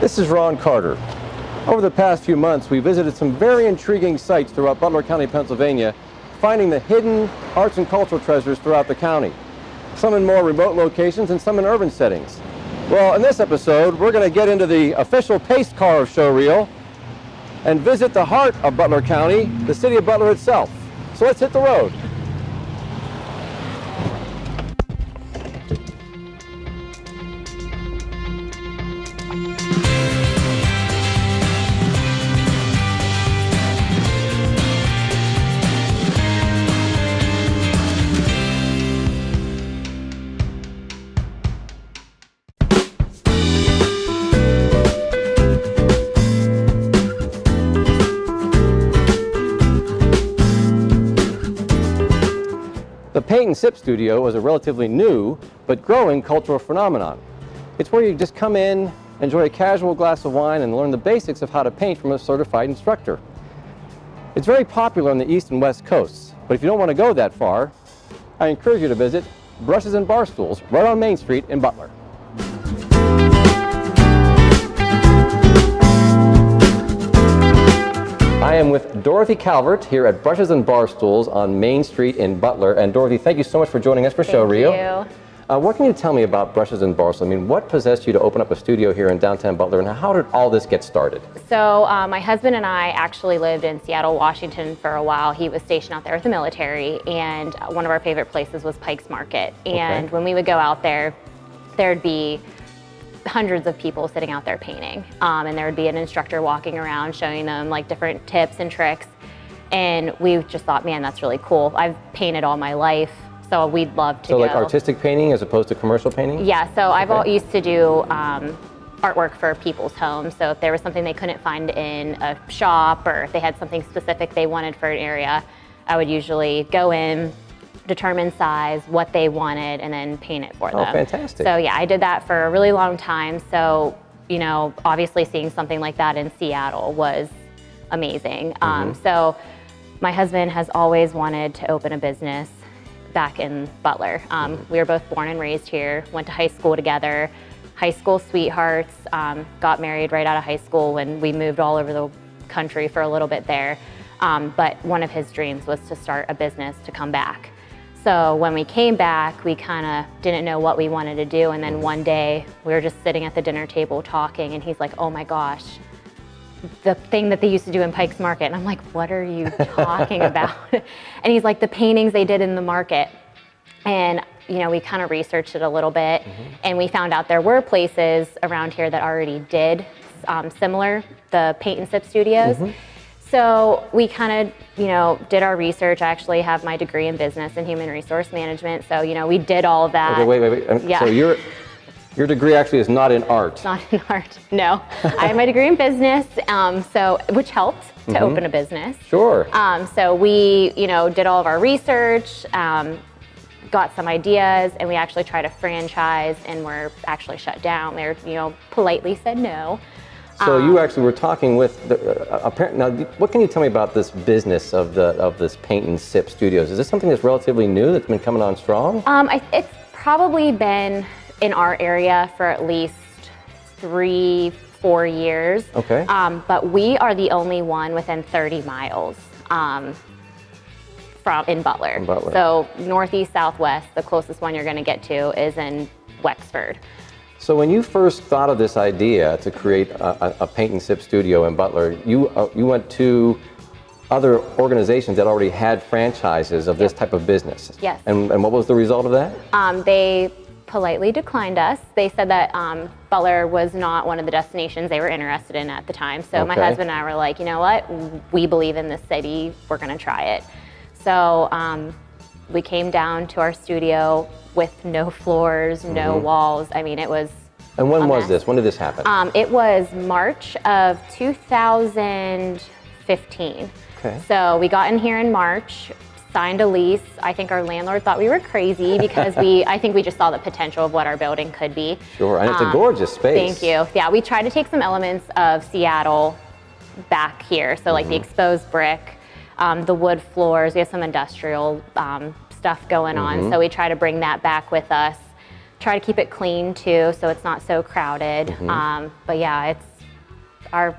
This is Ron Carter. Over the past few months, we visited some very intriguing sites throughout Butler County, Pennsylvania, finding the hidden arts and cultural treasures throughout the county. Some in more remote locations and some in urban settings. Well, in this episode, we're going to get into the official pace car of Showreel and visit the heart of Butler County, the city of Butler itself. So let's hit the road. The Paint and Sip Studio is a relatively new but growing cultural phenomenon. It's where you just come in, enjoy a casual glass of wine, and learn the basics of how to paint from a certified instructor. It's very popular on the east and west coasts, but if you don't want to go that far, I encourage you to visit Brushes and Barstools right on Main Street in Butler. I am with Dorothy Calvert here at Brushes and Barstools on Main Street in Butler. And Dorothy, thank you so much for joining us for Showreel. Thank you. What can you tell me about Brushes and Barstools? I mean, what possessed you to open up a studio here in downtown Butler, and how did all this get started? So my husband and I actually lived in Seattle, Washington for a while. He was stationed out there with the military, and one of our favorite places was Pike's Market. And when we would go out there, there'd be hundreds of people sitting out there painting, and there would be an instructor walking around showing them like different tips and tricks, and we just thought, man, that's really cool. I've painted all my life, so we'd love to So go. like artistic painting as opposed to commercial painting? Yeah, so I've used to do artwork for people's homes, so if there was something they couldn't find in a shop, or if they had something specific they wanted for an area, I would usually go in, determine size, what they wanted, and then paint it for them. Oh, fantastic. So yeah, I did that for a really long time. So, you know, obviously seeing something like that in Seattle was amazing. So my husband has always wanted to open a business back in Butler. We were both born and raised here, went to high school together, high school sweethearts, got married right out of high school when we moved all over the country for a little bit there. But one of his dreams was to start a business to come back. So when we came back, we kind of didn't know what we wanted to do. And then one day we were just sitting at the dinner table talking, and he's like, oh my gosh, the thing that they used to do in Pike's Market. And I'm like, what are you talking about? And he's like, the paintings they did in the market. And you know, we kind of researched it a little bit, and we found out there were places around here that already did similar, the Paint and Sip studios. So we kind of, you know, did our research. I actually have my degree in business and human resource management. So, you know, we did all of that. Okay, wait. Yeah. So your degree actually is not in art. Not in art, no. I have my degree in business, which helped to open a business. Sure. So we, you know, did all of our research, got some ideas, and we actually tried a franchise, and we're actually shut down. They, you know, politely said no. So you actually were talking with now, what can you tell me about this business of this Paint and Sip Studios? Is this something that's relatively new, that's been coming on strong? It's probably been in our area for at least 3-4 years. Okay. But we are the only one within 30 miles in Butler. So northeast, southwest, the closest one you're going to get to is in Wexford. So when you first thought of this idea to create a Paint and Sip studio in Butler, you went to other organizations that already had franchises of this type of business. Yes. And what was the result of that? They politely declined us. They said that Butler was not one of the destinations they were interested in at the time. So my husband and I were like, you know what? We believe in this city. We're going to try it. So we came down to our studio with no floors, no walls. I mean, it was And when was this? When did this happen? It was March of 2015. Okay. So we got in here in March, signed a lease. I think our landlord thought we were crazy because I think we just saw the potential of what our building could be. Sure, and it's a gorgeous space. Thank you. Yeah, we tried to take some elements of Seattle back here. So like the exposed brick, the wood floors, we have some industrial stuff going on. So we try to bring that back with us. Try to keep it clean too, so it's not so crowded. But yeah,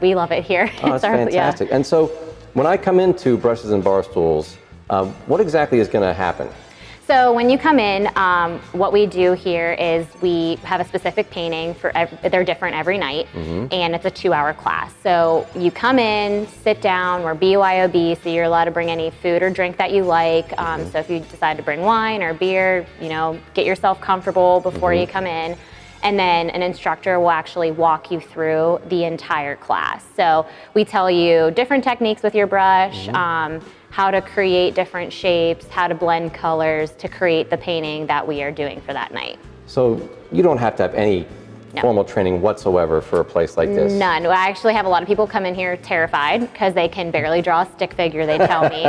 we love it here. Oh, that's fantastic. And so when I come into Brushes and Barstools, what exactly is going to happen? So when you come in, what we do here is we have a specific painting they're different every night, and it's a 2-hour class. So you come in, sit down, we're BYOB, so you're allowed to bring any food or drink that you like. So if you decide to bring wine or beer, get yourself comfortable before you come in. And then an instructor will actually walk you through the entire class. So we tell you different techniques with your brush, how to create different shapes, how to blend colors to create the painting that we are doing for that night. So you don't have to have any formal training whatsoever for a place like this? None. I actually have a lot of people come in here terrified because they can barely draw a stick figure, they tell me.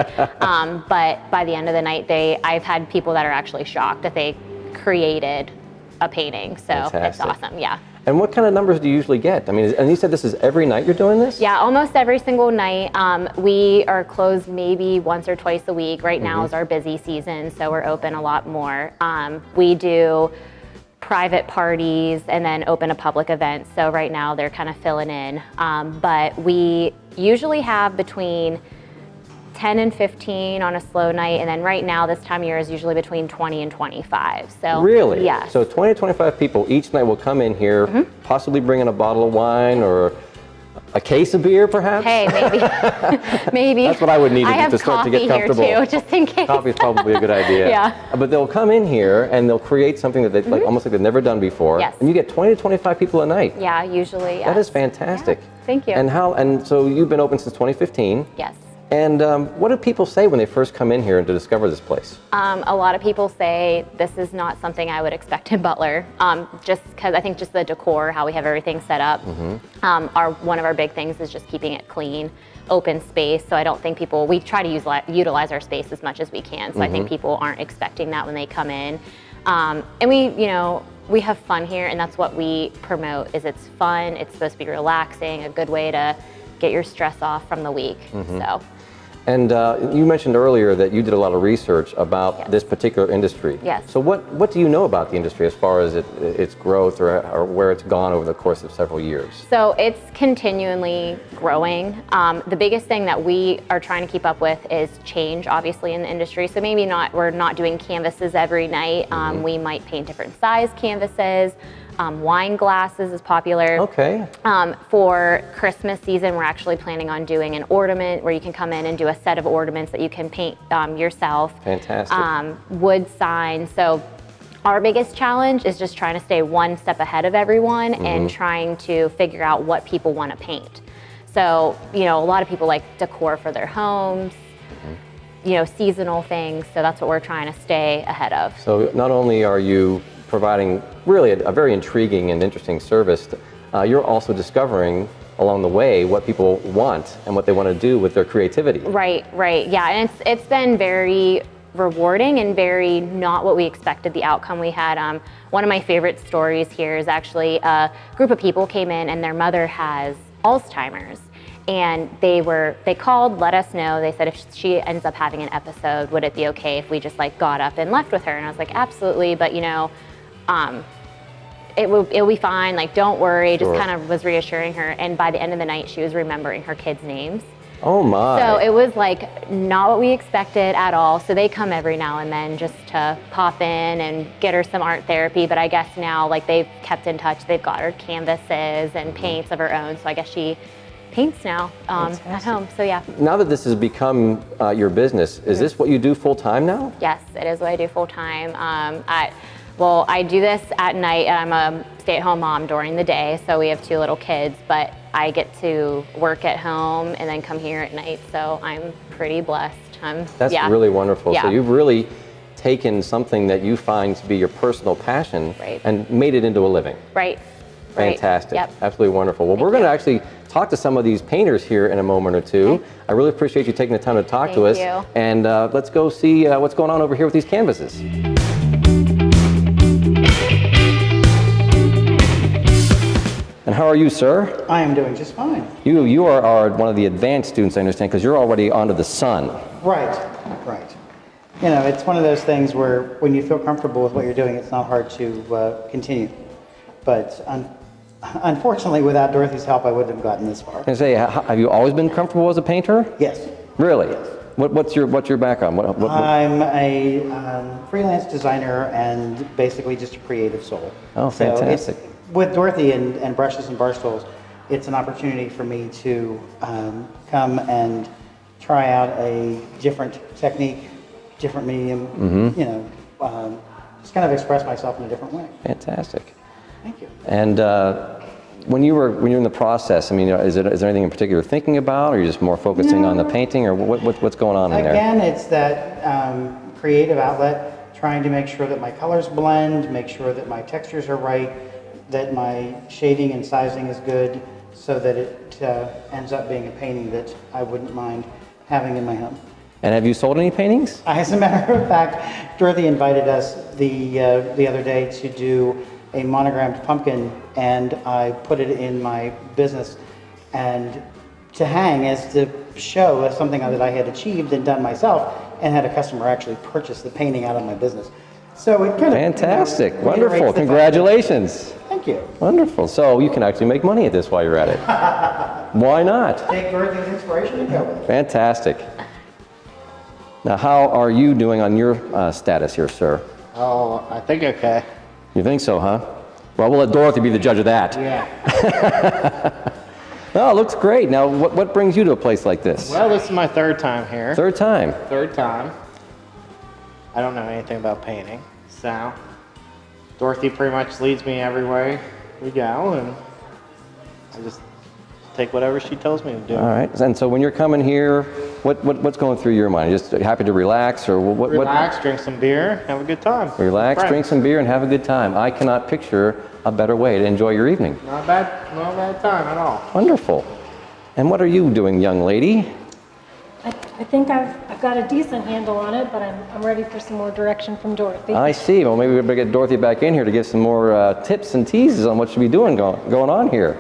But by the end of the night, I've had people that are actually shocked that they created a painting. So it's awesome, yeah. And what kind of numbers do you usually get? I mean, and you said this is every night you're doing this? Yeah, almost every single night. We are closed maybe once or twice a week. Right now is our busy season, so we're open a lot more. We do private parties and then open to public events. So right now they're kind of filling in. But we usually have between 10 and 15 on a slow night, and then right now this time of year is usually between 20 and 25. So really? Yeah. So 20 to 25 people each night will come in here, possibly bring in a bottle of wine or a case of beer, perhaps? Hey, maybe. Maybe. That's what I would need to start to get comfortable. I have coffee here too, just in case. Coffee is probably a good idea. Yeah. But they'll come in here and they'll create something that they almost like they've never done before. Yes. And you get 20 to 25 people a night. Yeah, usually. Yes. That is fantastic. Yeah, thank you. And so you've been open since 2015. Yes. And what do people say when they first come in here and to discover this place? A lot of people say this is not something I would expect in Butler, just because I think just the decor, how we have everything set up. One of our big things is just keeping it clean, open space. So I don't think we try to utilize our space as much as we can. So I think people aren't expecting that when they come in. And we have fun here, and that's what we promote. Is it's fun. It's supposed to be relaxing, a good way to get your stress off from the week. So. And you mentioned earlier that you did a lot of research about this particular industry. Yes. So what do you know about the industry as far as its growth or where it's gone over the course of several years? So it's continually growing. The biggest thing that we are trying to keep up with is change, obviously, in the industry. So maybe we're not doing canvases every night. We might paint different size canvases. Wine glasses is popular. Okay. For Christmas season, we're actually planning on doing an ornament where you can come in and do a set of ornaments that you can paint yourself. Fantastic. Wood signs. So our biggest challenge is just trying to stay one step ahead of everyone and trying to figure out what people want to paint. So, a lot of people like decor for their homes, seasonal things. So that's what we're trying to stay ahead of. So not only are you providing really a very intriguing and interesting service, you're also discovering along the way what people want and what they want to do with their creativity. Right, yeah, and it's been very rewarding and very not what we expected the outcome we had. One of my favorite stories here is actually a group of people came in and their mother has Alzheimer's. And they called, let us know. They said if she ends up having an episode, would it be okay if we just got up and left with her? And I was like, absolutely, but it'll be fine, don't worry, just kind of was reassuring her. And by the end of the night, she was remembering her kids' names. Oh my. So it was not what we expected at all. So they come every now and then just to pop in and get her some art therapy. But I guess now they've kept in touch. They've got her canvases and paints of her own. So I guess she paints now at home, so yeah. Now that this has become your business, is this what you do full time now? Yes, it is what I do full time. I do this at night, and I'm a stay-at-home mom during the day, so we have 2 little kids, but I get to work at home and then come here at night, so I'm pretty blessed. That's really wonderful. Yeah. So you've really taken something that you find to be your personal passion and made it into a living. Right. Fantastic. Yep. Absolutely wonderful. Well, we're going to actually talk to some of these painters here in a moment or two. Okay. I really appreciate you taking the time to talk to us. Thank you. And let's go see what's going on over here with these canvases. And how are you, sir? I am doing just fine. You are one of the advanced students, I understand, because you're already onto the sun. Right. you know, it's one of those things where when you feel comfortable with what you're doing, it's not hard to continue. But unfortunately, without Dorothy's help, I wouldn't have gotten this far. I say, have you always been comfortable as a painter? Yes. Really? Yes. What's your background? I'm a freelance designer and basically just a creative soul. Oh, fantastic. So with Dorothy and Brushes and Barstools, it's an opportunity for me to come and try out a different technique, different medium, you know, just kind of express myself in a different way. Fantastic. Thank you. And when you're in the process, I mean, is there anything in particular you're thinking about, or are you just more focusing on the painting, or what's going on in there? Again, it's that creative outlet, trying to make sure that my colors blend, make sure that my textures are right, that my shading and sizing is good, so that it ends up being a painting that I wouldn't mind having in my home. And have you sold any paintings? As a matter of fact, Dorothy invited us the other day to do a monogrammed pumpkin, and I put it in my business and to hang as to show as something that I had achieved and done myself, and had a customer actually purchase the painting out of my business. So it kind of fantastic, you know, wonderful, congratulations. Thank you. Wonderful. So you can actually make money at this while you're at it. Why not? Take Dorothy's inspiration and go with it. Fantastic. Now, how are you doing on your status here, sir? Oh, I think okay. You think so, huh? Well, we'll let Dorothy be the judge of that. Yeah. Oh, it looks great. Now, what brings you to a place like this? Well, this is my third time here. Third time? Third time. I don't know anything about painting, so Dorothy pretty much leads me everywhere we go, and I just take whatever she tells me to do. All right. And so when you're coming here, what's going through your mind? Just happy to relax, or what? Relax, drink some beer, have a good time. Relax, drink some beer, and have a good time. I cannot picture a better way to enjoy your evening. Not a bad time at all. Wonderful. And what are you doing, young lady? I think I've got a decent handle on it, but I'm ready for some more direction from Dorothy. I see. Well, maybe we better get Dorothy back in here to give some more tips and teases on what should be doing going on here.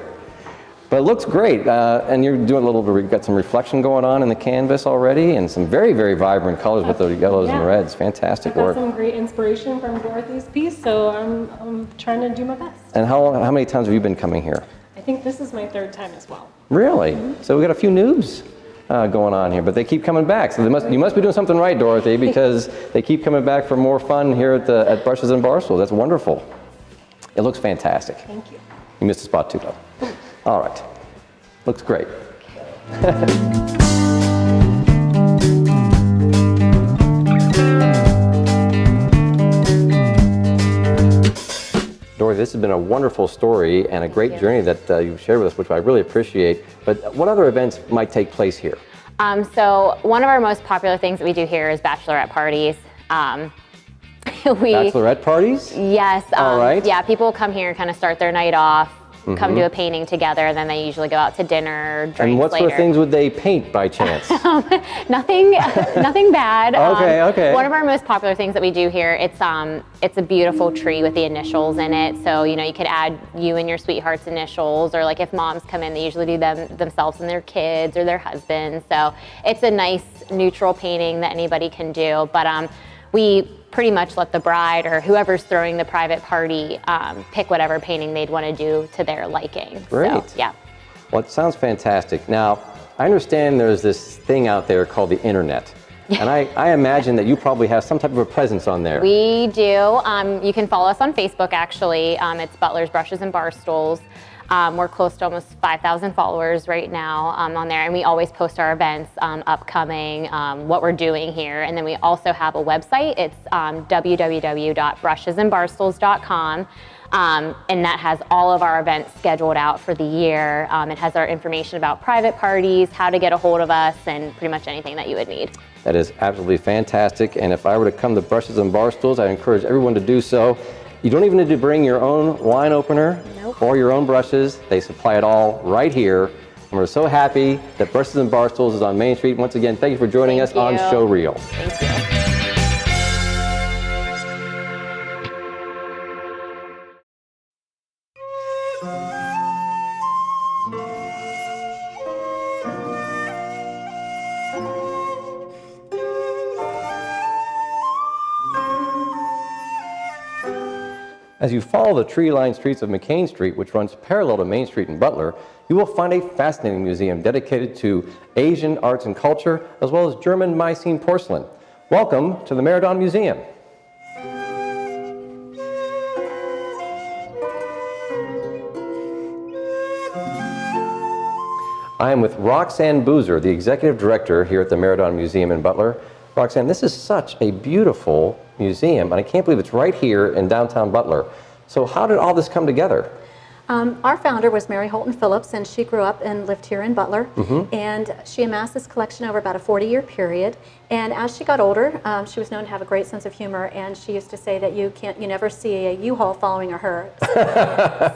But it looks great, and you're doing a little bit, you've got some reflection going on in the canvas already, and some very, very vibrant colors with those yellows and reds. Fantastic work. I got some great inspiration from Dorothy's piece, so I'm trying to do my best. And how many times have you been coming here? I think this is my third time as well. Really? So we got a few noobs going on here, but they keep coming back. So you must be doing something right, Dorothy, because they keep coming back for more fun here at Brushes and Barstools. That's wonderful. It looks fantastic. Thank you. You missed a spot too, though. All right. Looks great. Dorothy, this has been a wonderful story and a great journey that you've shared with us, which I really appreciate. But what other events might take place here? So one of our most popular things that we do here is bachelorette parties. Bachelorette parties? Yes. All right. Yeah, people come here and kind of start their night off, come do a painting together, and then they usually go out to dinner, drinks And what later. sort of things would they paint by chance? Nothing bad. Okay. One of our most popular things that we do here, it's a beautiful tree with the initials in it. So, you know, you could add you and your sweetheart's initials, or like if moms come in, they usually do them themselves and their kids or their husbands. So it's a nice neutral painting that anybody can do. But we pretty much let the bride or whoever's throwing the private party pick whatever painting they'd want to do to their liking. Great. So, yeah. Well, it sounds fantastic. Now, I understand there's this thing out there called the internet. And I imagine that you probably have some type of a presence on there. We do. You can follow us on Facebook, actually. It's Butler's Brushes and Barstools. We're close to almost 5,000 followers right now on there, and we always post our events upcoming, what we're doing here. And then we also have a website. It's www.brushesandbarstools.com. And that has all of our events scheduled out for the year. It has our information about private parties, how to get a hold of us, and pretty much anything that you would need. That is absolutely fantastic. And if I were to come to Brushes and Barstools, I encourage everyone to do so. You don't even need to bring your own wine opener or your own brushes. They supply it all right here. And we're so happy that Brushes and Barstools is on Main Street. Once again, thank you for joining us on Showreel. Thank you. As you follow the tree-lined streets of McCain Street, which runs parallel to Main Street in Butler, you will find a fascinating museum dedicated to Asian arts and culture, as well as German Meissen porcelain. Welcome to the Marathon Museum. I am with Roxanne Boozer, the Executive Director here at the Marathon Museum in Butler. Roxanne, this is such a beautiful museum, and I can't believe it's right here in downtown Butler. So how did all this come together? Our founder was Mary Holton Phillips, and she grew up and lived here in Butler. And she amassed this collection over about a 40-year period. And as she got older, she was known to have a great sense of humor, and she used to say that you never see a U-Haul following a hearse.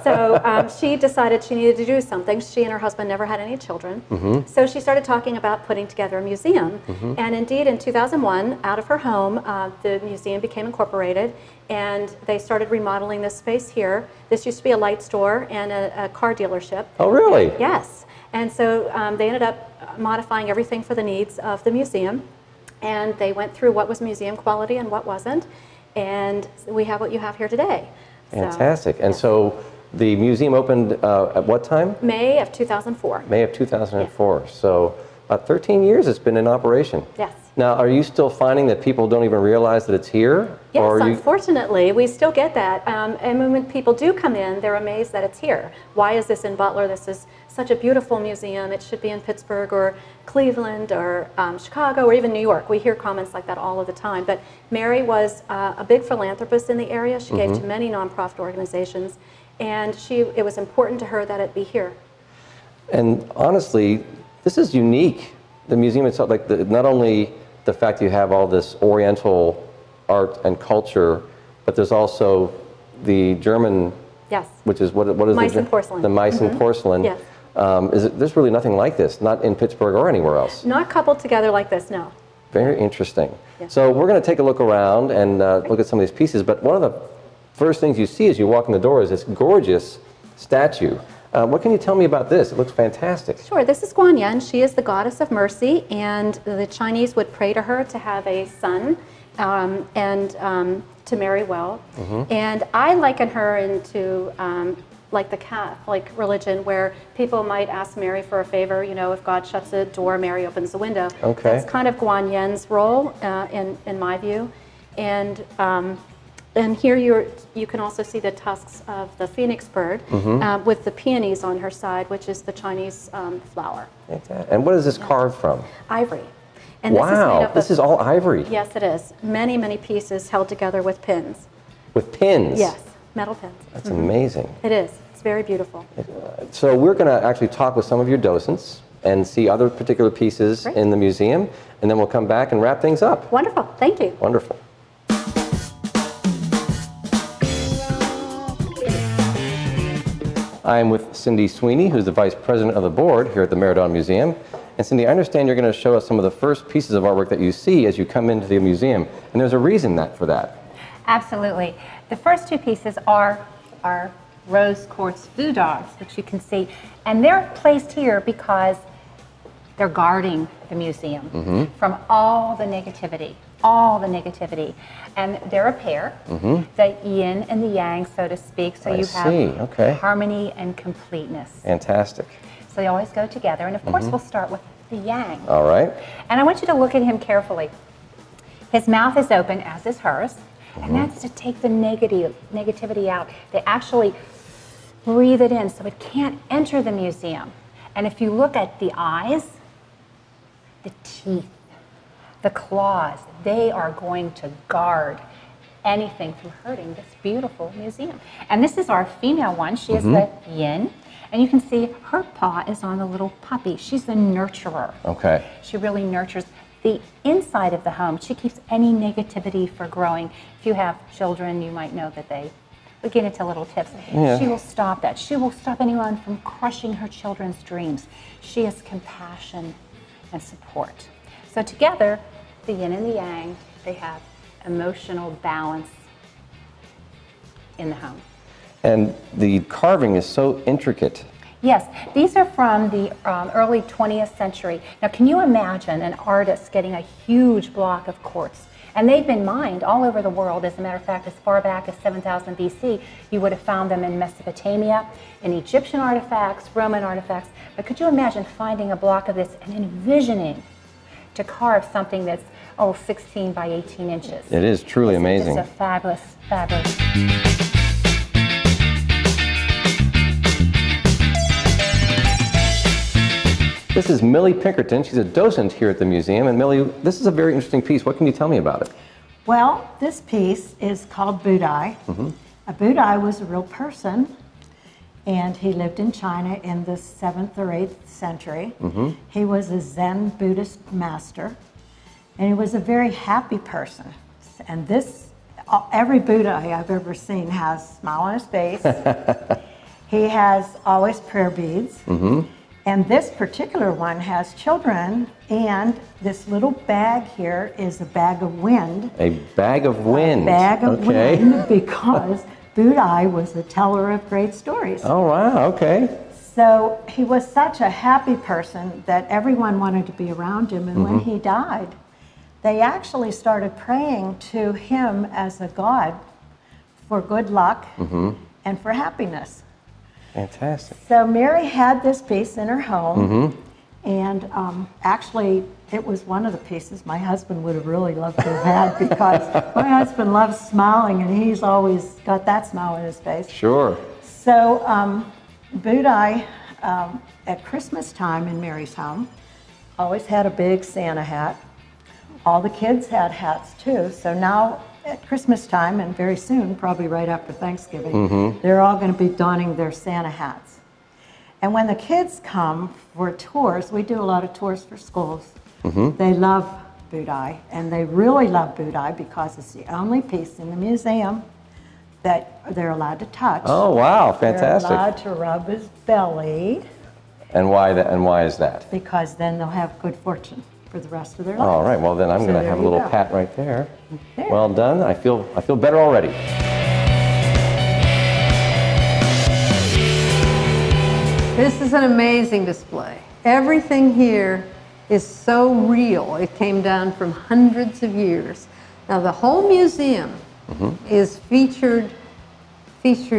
So she decided she needed to do something. She and her husband never had any children. So she started talking about putting together a museum. And indeed, in 2001, out of her home, the museum became incorporated, and they started remodeling this space here. This used to be a light store and a car dealership. Oh, really? Yes. And so they ended up modifying everything for the needs of the museum. And they went through what was museum quality and what wasn't. And we have what you have here today. Fantastic. And so the museum opened at what time? May of 2004. May of 2004. Yes. So about 13 years it's been in operation. Yes. Now, are you still finding that people don't even realize that it's here? Yes, unfortunately, we still get that. And when people do come in, they're amazed that it's here. Why is this in Butler? This is such a beautiful museum. It should be in Pittsburgh or Cleveland or Chicago or even New York. We hear comments like that all of the time. But Mary was a big philanthropist in the area. She gave to many nonprofit organizations. And it was important to her that it be here. And honestly, this is unique. The museum itself, like not only the fact you have all this Oriental art and culture, but there's also the German, yes, which is what is Meissen porcelain. The Meissen porcelain. Yes. There's really nothing like this, not in Pittsburgh or anywhere else. Not coupled together like this, no. Very interesting. Yes. So we're going to take a look around and look at some of these pieces, but one of the first things you see as you walk in the door is this gorgeous statue. What can you tell me about this? It looks fantastic. Sure. This is Guanyin. She is the goddess of mercy, and the Chinese would pray to her to have a son and to marry well. And I liken her into like the Catholic religion, where people might ask Mary for a favor. You know, if God shuts a door, Mary opens the window. Okay. That's kind of Guanyin's role in my view. And here you can also see the tusks of the phoenix bird with the peonies on her side, which is the Chinese flower. And what is this carved from? Ivory. And wow, this is all ivory. Yes, it is. Many, many pieces held together with pins. With pins? Yes, metal pins. That's amazing. It is. It's very beautiful. So we're going to actually talk with some of your docents and see other particular pieces in the museum, and then we'll come back and wrap things up. Wonderful. Thank you. Wonderful. I'm with Cindy Sweeney, who's the Vice President of the Board here at the Marathon Museum. And Cindy, I understand you're going to show us some of the first pieces of artwork that you see as you come into the museum, and there's a reason for that. Absolutely. The first two pieces are our rose quartz voodoo dogs, which you can see, and they're placed here because they're guarding the museum from all the negativity. And they're a pair, the yin and the yang, so to speak, so you have harmony and completeness. Fantastic. So they always go together, and of course we'll start with the yang. All right. And I want you to look at him carefully. His mouth is open, as is hers, and that's to take the negativity out. They actually breathe it in so it can't enter the museum. And if you look at the eyes, the teeth, the claws, they are going to guard anything from hurting this beautiful museum. And this is our female one. She is the yin. And you can see her paw is on the little puppy. She's the nurturer. Okay. She really nurtures the inside of the home. She keeps any negativity for growing. If you have children, you might know that they would get into little tips. Yeah. She will stop that. She will stop anyone from crushing her children's dreams. She is compassion and support. So together, the yin and the yang, they have emotional balance in the home. And the carving is so intricate. Yes, these are from the early 20th century. Now, can you imagine an artist getting a huge block of quartz, And they've been mined all over the world. As a matter of fact, as far back as 7000 BC, you would have found them in Mesopotamia, in Egyptian artifacts, Roman artifacts. But could you imagine finding a block of this and envisioning to carve something that's, 16 by 18 inches? It is truly amazing. It's a fabulous, fabulous. This is Millie Pinkerton. She's a docent here at the museum. And Millie, this is a very interesting piece. What can you tell me about it? Well, this piece is called Budai. A Budai was a real person, and he lived in China in the 7th or 8th century. He was a Zen Buddhist master, and he was a very happy person. And every Budai I've ever seen has a smile on his face. He has always prayer beads. And this particular one has children, and this little bag here is a bag of wind. A bag of wind. A bag of wind, because Budai was a teller of great stories. Oh, wow, okay. So he was such a happy person that everyone wanted to be around him, and when he died, they actually started praying to him as a god for good luck and for happiness. Fantastic. So Mary had this piece in her home, and actually it was one of the pieces my husband would have really loved to have had, because my husband loves smiling, and he's always got that smile on his face. Sure. So Budai, at Christmas time in Mary's home, always had a big Santa hat. All the kids had hats too, so now at Christmas time, and very soon, probably right after Thanksgiving, they're all going to be donning their Santa hats. And when the kids come for tours, we do a lot of tours for schools. They love Budai, and they really love Budai because it's the only piece in the museum that they're allowed to touch. Oh, wow, fantastic. They're allowed to rub his belly. And why that? And why is that? Because then they'll have good fortune for the rest of their lives. All right. Well, then I'm going to there have a you little go. pat right there. There. Well done. I feel better already. This is an amazing display. Everything here is so real. It came down from hundreds of years. Now the whole museum is features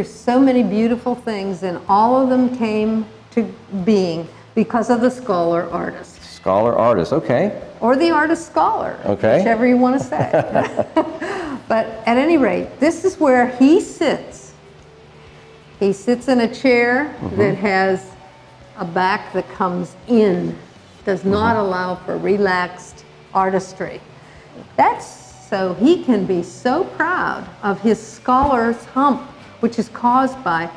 so many beautiful things, and all of them came to being because of the scholar artist. Scholar artist. Okay. Or the artist scholar, Okay. whichever you want to say. But at any rate, this is where he sits. He sits in a chair that has a back that comes in, does not allow for relaxed artistry. That's so he can be so proud of his scholar's hump, which is caused by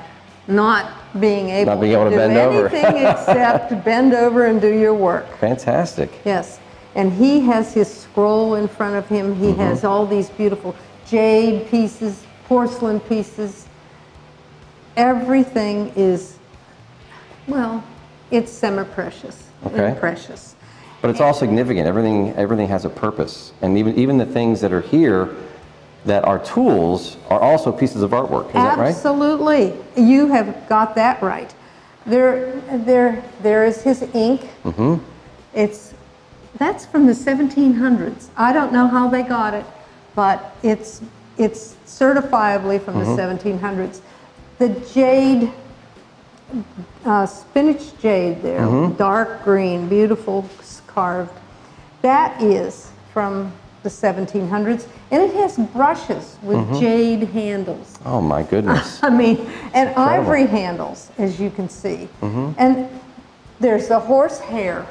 not being able to bend over. do anything except bend over and do your work. Fantastic. Yes, and he has his scroll in front of him. He has all these beautiful jade pieces, porcelain pieces. Everything is, well, it's semi-precious and precious. But it's all significant. Everything has a purpose, and even the things that are here that are tools are also pieces of artwork. Is that right? Absolutely, you have got that right. There is his ink. That's from the 1700s. I don't know how they got it, but it's certifiably from the 1700s. The jade, spinach jade there, dark green, beautiful carved, that is from the 1700s, and it has brushes with jade handles. Oh my goodness. I mean, and ivory handles, as you can see. And there's a horsehair.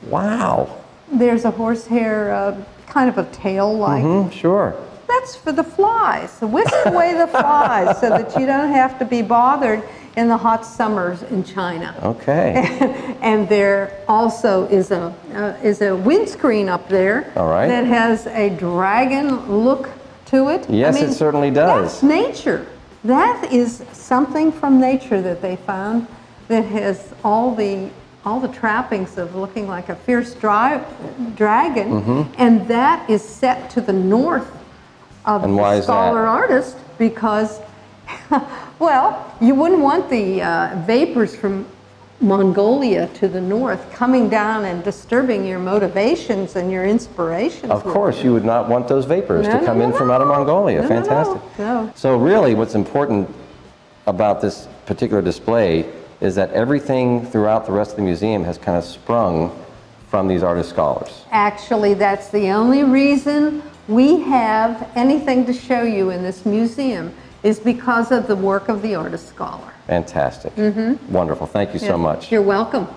Wow. There's a horsehair, kind of a tail-like. Sure. That's for the flies. So whisk away the flies so that you don't have to be bothered in the hot summers in China. Okay. And there also is a windscreen up there All right. that has a dragon look to it. Yes, it certainly does. That's nature. That is something from nature that they found that has all the trappings of looking like a fierce dragon, and that is set to the north of the scholar artist because, well, you wouldn't want the vapors from Mongolia to the north, coming down and disturbing your motivations and your inspirations. Of course, you would not want those vapors to come in from out of Mongolia. Fantastic. No. So really what's important about this particular display is that everything throughout the rest of the museum has kind of sprung from these artist scholars. Actually, that's the only reason we have anything to show you in this museum, is because of the work of the artist scholar. Fantastic. Wonderful. Thank you so much. You're welcome.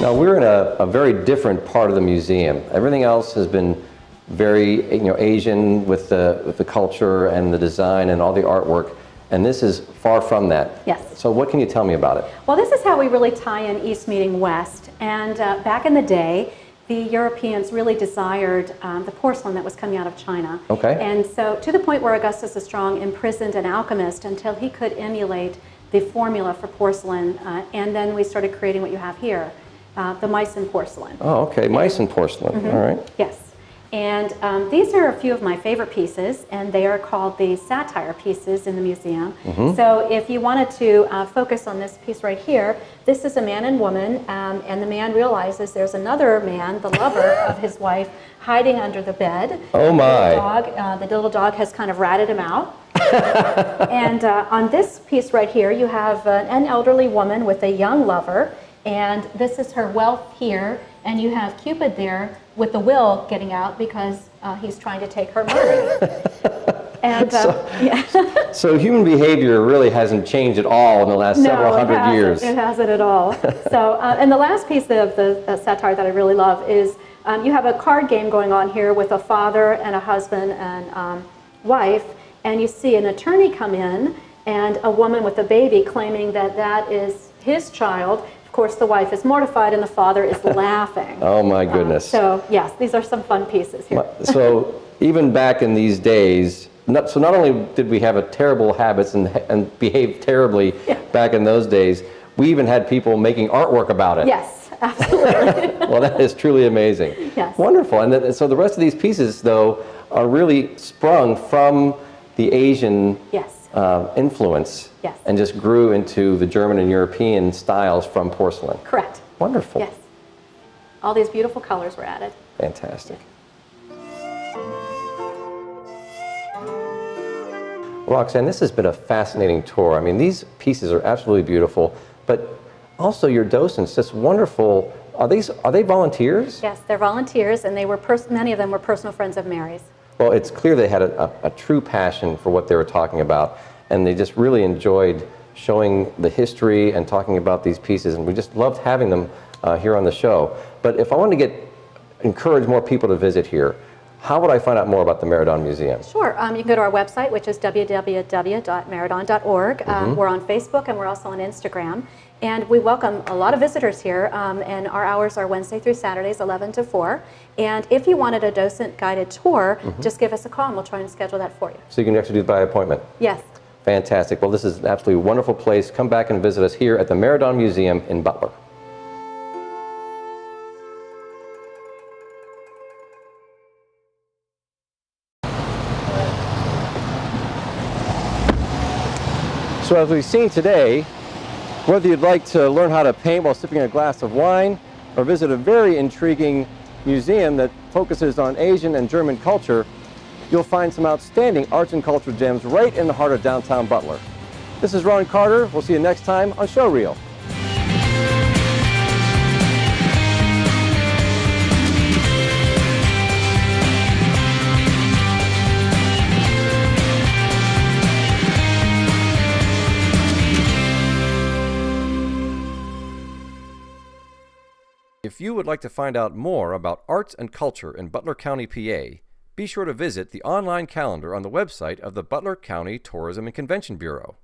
Now we're in a very different part of the museum. Everything else has been very Asian with the culture and the design and all the artwork, and this is far from that. Yes. So what can you tell me about it? Well, this is how we really tie in East meeting West. And back in the day, the Europeans really desired the porcelain that was coming out of China. Okay. And so to the point where Augustus the Strong imprisoned an alchemist until he could emulate the formula for porcelain. And then we started creating what you have here, the Meissen porcelain. Oh, okay. Meissen porcelain. All right. Yes. And these are a few of my favorite pieces, and they are called the satire pieces in the museum. So if you wanted to focus on this piece right here, this is a man and woman, and the man realizes there's another man, the lover of his wife, hiding under the bed. Oh my. The little dog has kind of ratted him out. And on this piece right here, you have an elderly woman with a young lover, and this is her wealth here, and you have Cupid there with the will getting out because he's trying to take her money. And So human behavior really hasn't changed at all in the last several hundred years. It hasn't at all. So, and the last piece of the satire that I really love is you have a card game going on here with a father and a husband and wife, and you see an attorney come in and a woman with a baby claiming that that is his child. Of course, the wife is mortified and the father is laughing. Oh my goodness. So yes, these are some fun pieces here. So even back in these days, not only did we have terrible habits and behave terribly back in those days, we even had people making artwork about it. Yes, absolutely. Well, that is truly amazing. Yes. Wonderful. And so the rest of these pieces, though, are really sprung from the Asian influence and just grew into the German and European styles from porcelain. Correct. Wonderful. Yes. All these beautiful colors were added. Fantastic. Roxanne, this has been a fascinating tour. I mean, these pieces are absolutely beautiful, but also your docents, just wonderful. Are they volunteers? Yes, they're volunteers, and they were many of them were personal friends of Mary's. Well, it's clear they had a true passion for what they were talking about, and they just really enjoyed showing the history and talking about these pieces, and we just loved having them here on the show. But if I wanted to encourage more people to visit here, how would I find out more about the Meridon Museum? Sure. You can go to our website, which is www.meridon.org. We're on Facebook, and we're also on Instagram. And we welcome a lot of visitors here, and our hours are Wednesday through Saturdays, 11 to 4. And if you wanted a docent-guided tour, just give us a call, and we'll try and schedule that for you. So you can actually do it by appointment? Yes. Fantastic. Well, this is an absolutely wonderful place. Come back and visit us here at the Meridon Museum in Butler. So as we've seen today, whether you'd like to learn how to paint while sipping a glass of wine or visit a very intriguing museum that focuses on Asian and German culture, you'll find some outstanding arts and culture gems right in the heart of downtown Butler. This is Ron Carter. We'll see you next time on Showreel. If you would like to find out more about arts and culture in Butler County, PA, be sure to visit the online calendar on the website of the Butler County Tourism and Convention Bureau.